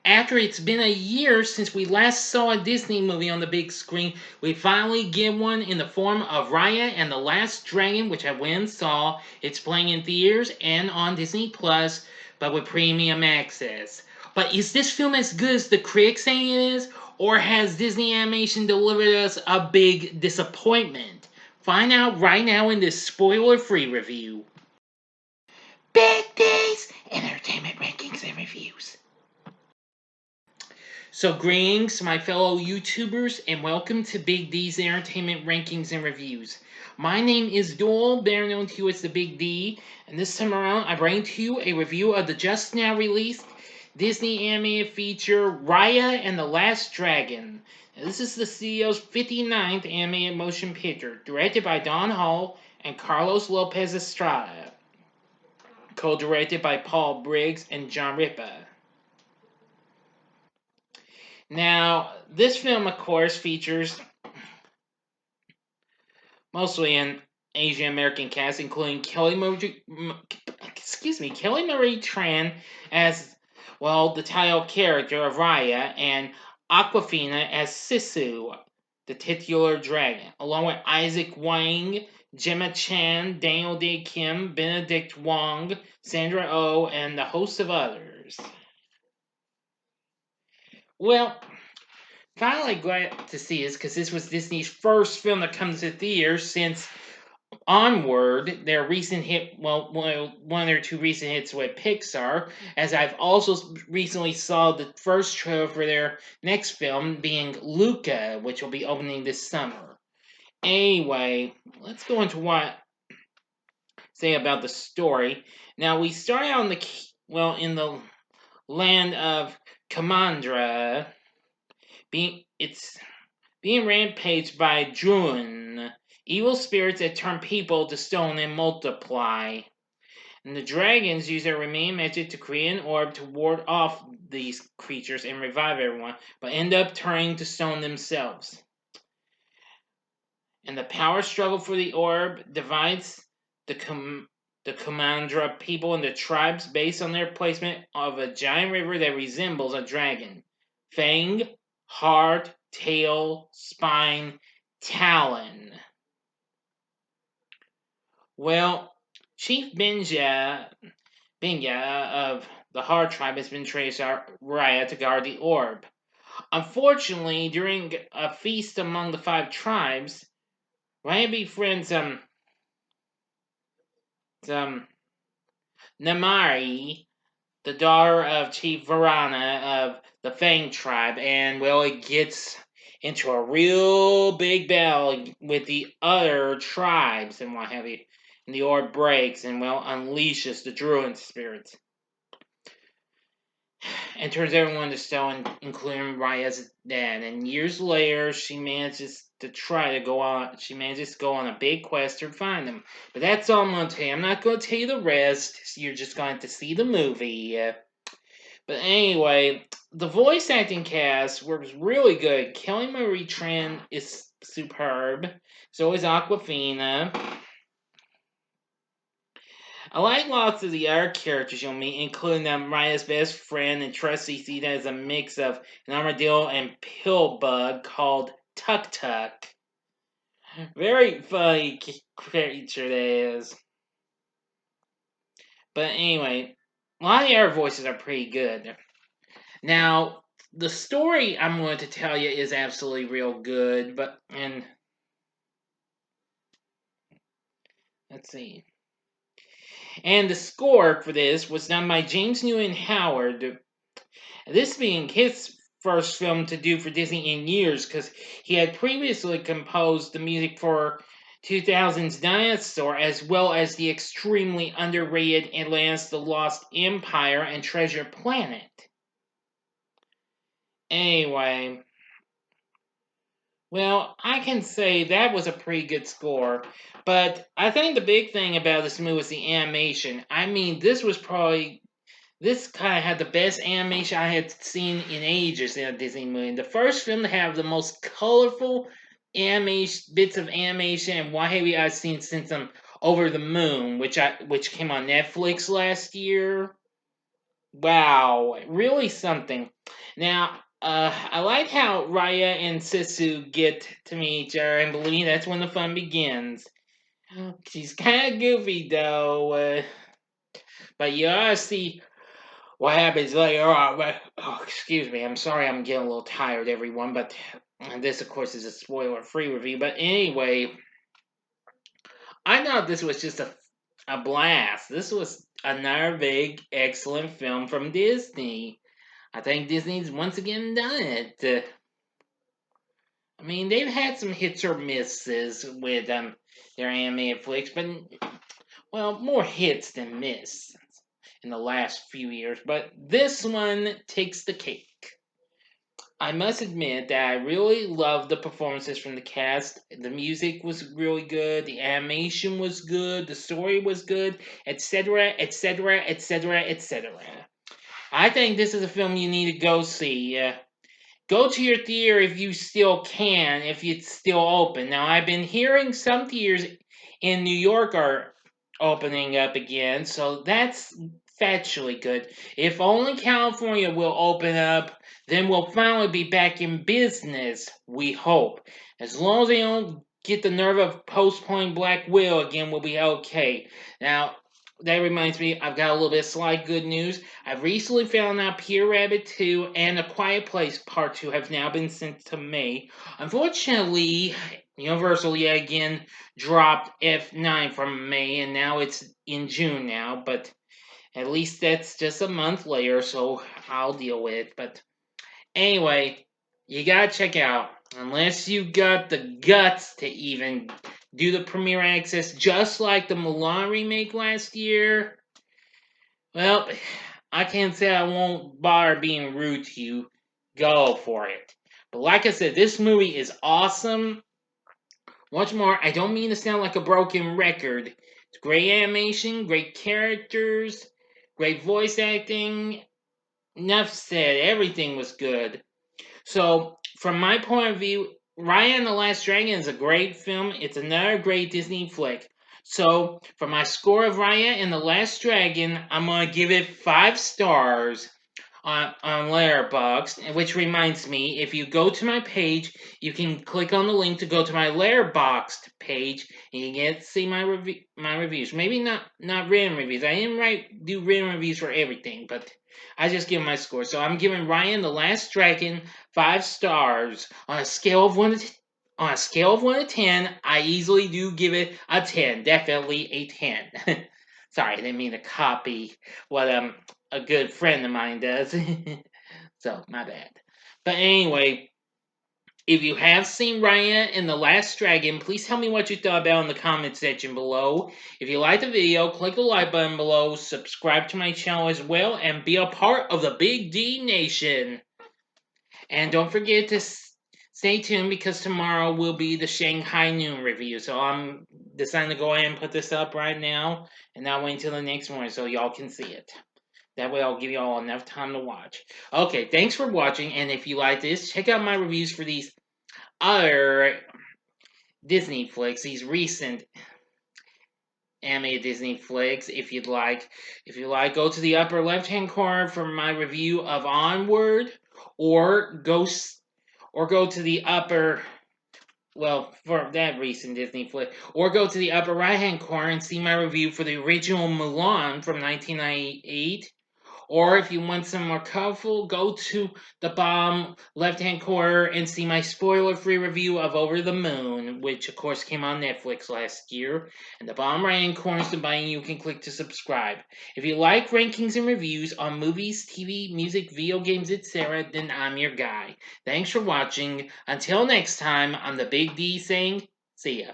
After it's been a year since we last saw a Disney movie on the big screen, we finally get one in the form of Raya and the Last Dragon, which I went and saw. It's playing in theaters and on Disney Plus, but with premium access. But is this film as good as the critics say it is, or has Disney Animation delivered us a big disappointment? Find out right now in this spoiler-free review. Big D's Entertainment Rankings and Reviews. So, greetings, my fellow YouTubers, and welcome to Big D's Entertainment Rankings and Reviews. My name is Doyle, better known to you as the Big D, and this time around I bring to you a review of the just now released Disney animated feature Raya and the Last Dragon. Now, this is the studio's 59th animated motion picture, directed by Don Hall and Carlos Lopez Estrada, co-directed by Paul Briggs and John Ripa. Now, this film, of course, features mostly an Asian American cast, including Kelly Marie Tran as, well, the title character of Raya, and Aquafina as Sisu, the titular dragon, along with Isaac Wang, Gemma Chan, Daniel Day Kim, Benedict Wong, Sandra Oh, and a host of others. Well, finally glad to see this because this was Disney's first film that comes to theaters since Onward, their recent hit, well, one of their two recent hits with Pixar, as I've also recently saw the first trailer for their next film being Luca, which will be opening this summer. Anyway, let's go into what say about the story. Now, we start out in the land of Kamandra, it's being rampaged by Druin, evil spirits that turn people to stone and multiply. And the dragons use their remaining magic to create an orb to ward off these creatures and revive everyone, but end up turning to stone themselves. And the power struggle for the orb divides the Kamandra people into tribes based on their placement of a giant river that resembles a dragon. Fang, heart, tail, spine, talon. Well, Chief Benja of the Hard Tribe has been traced Raya to guard the orb. Unfortunately, during a feast among the 5 tribes, Raya befriends Namari, the daughter of Chief Varana of the Fang tribe, and well, it gets into a real big battle with the other tribes and what have you. And the orb breaks and, well, unleashes the Druid spirits. And turns everyone to stone, including Raya's dad. And years later, she manages to go on a big quest to find them. But that's all I'm going to tell you. I'm not going to tell you the rest. You're just going to see the movie. But anyway, the voice acting cast works really good. Kelly Marie Tran is superb. So is Aquafina. I like lots of the other characters you'll meet, including Raya's best friend and trusty Sita as a mix of an armadillo and pillbug called Tuk Tuk. Very funny creature that is. But anyway, a lot of the other voices are pretty good. Now, the story I'm going to tell you is absolutely real good, and let's see. And the score for this was done by James Newton Howard. This being his first film to do for Disney in years, because he had previously composed the music for 2000's Dinosaur, as well as the extremely underrated Atlantis the Lost Empire and Treasure Planet. Anyway, well, I can say that was a pretty good score, but I think the big thing about this movie was the animation. I mean, this kind of had the best animation I had seen in ages in a Disney movie. The first film to have the most colorful bits of animation and what have you I've seen since Over the Moon, which came on Netflix last year. Wow, really something. Now, I like how Raya and Sisu get to meet each other, and believe me, that's when the fun begins. She's kind of goofy though, but you ought to see what happens later on. Oh, excuse me, I'm sorry, I'm getting a little tired, everyone. But this, of course, is a spoiler-free review. But anyway, I thought this was just a blast. This was another big, excellent film from Disney. I think Disney's once again done it. I mean, they've had some hits or misses with their animated flicks, but well, more hits than miss in the last few years. But this one takes the cake. I must admit that I really loved the performances from the cast. The music was really good, the animation was good, the story was good, etc., etc., etc., etc. I think this is a film you need to go see. Go to your theater if you still can, if it's still open. Now, I've been hearing some theaters in New York are opening up again, so that's factually good. If only California will open up, then we'll finally be back in business, we hope. As long as they don't get the nerve of postponing Black Widow again, we'll be okay. Now, that reminds me, I've got a little bit of slight good news. I've recently found out Peter Rabbit 2 and A Quiet Place Part 2 have now been sent to me. Unfortunately, Universal yet again dropped F9 from May, and now it's in June now, but at least that's just a month later, so I'll deal with it. But anyway, you gotta check out. Unless you got the guts to even do the premiere access just like the Mulan remake last year, well, I can't say I won't bother being rude to you. Go for it. But like I said, this movie is awesome. Once more, I don't mean to sound like a broken record. It's great animation, great characters, great voice acting. Enough said, everything was good. So, from my point of view, Raya and the Last Dragon is a great film. It's another great Disney flick. So, for my score of Raya and the Last Dragon, I'm going to give it 5 stars on Letterboxd. Which reminds me, if you go to my page, you can click on the link to go to my Letterboxd page, and you get to see my reviews. Maybe not written reviews. I didn't do written reviews for everything, but I just give my score. So I'm giving Ryan the Last Dragon 5 stars on a scale of on a scale of 1 to 10. I easily do give it a 10, definitely a 10. Sorry, I didn't mean to copy what a good friend of mine does. So my bad. But anyway, if you have seen Raya and the Last Dragon, please tell me what you thought about in the comment section below. If you liked the video, click the like button below, subscribe to my channel as well, and be a part of the Big D Nation. And don't forget to stay tuned because tomorrow will be the Shanghai Noon review. So I'm deciding to go ahead and put this up right now and not wait until the next morning so y'all can see it. That way I'll give you all enough time to watch. Okay, thanks for watching, and if you like this, check out my reviews for these other Disney flicks, these recent animated Disney flicks. If you'd like, go to the upper left-hand corner for my review of Onward, or go to the upper, well, for that recent Disney flick, or go to the upper right-hand corner and see my review for the original Mulan from 1998. Or if you want some more colorful, go to the bottom left-hand corner and see my spoiler-free review of Over the Moon, which of course came on Netflix last year. And the bottom right-hand corner is the button you can click to subscribe. If you like rankings and reviews on movies, TV, music, video games, etc., then I'm your guy. Thanks for watching. Until next time, I'm the Big D saying, see ya.